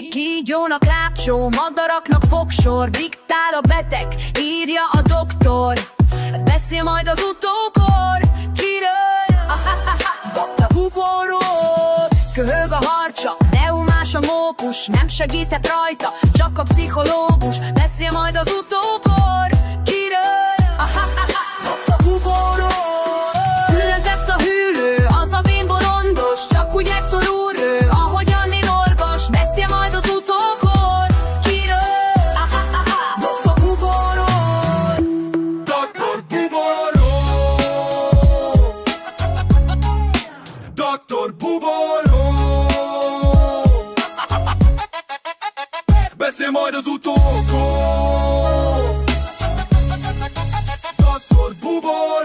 Kígyónak lábcsó, madaraknak fogsor, diktál a beteg, írja a doktor. Beszél majd az utókor, kiről? A buboról. Köhög a harcsa, neumás a mókus, nem segített rajta, csak a pszichológus. Beszél majd az utókor, kiről? A buboról. Született a hűlő, az a bénborondos, csak úgy Hector úr ő, ahogy Anni Norgos. Beszél majd az utókor, kiről? Dr. Buboról. Dr. Buboról. Dr. Buboról. Beszél majd az utókor. Dr. Buboról.